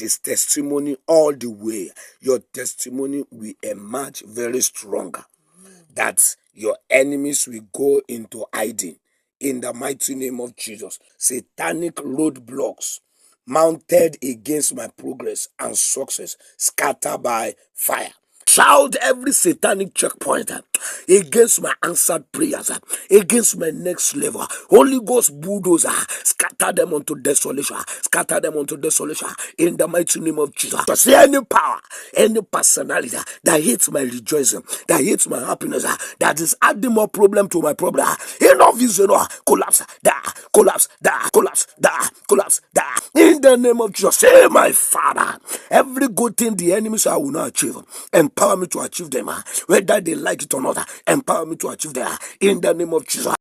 is testimony all the way. Your testimony will emerge very stronger. That your enemies will go into hiding in the mighty name of Jesus. Satanic roadblocks mounted against my progress and success scattered by fire. Shout every satanic checkpoint against my answered prayers, against my next level. Holy Ghost bulldozer, scatter them unto desolation, scatter them unto desolation in the mighty name of Jesus. To see any power, any personality that hates my rejoicing, that hates my happiness, that is adding more problem to my problem. Enough is enough. Collapse, da, collapse, da, collapse, da, collapse, da. In the name of Jesus, say, my Father, every good thing the enemies I will not achieve, empower me to achieve them, whether they like it or not. Empower me to achieve them in the name of Jesus.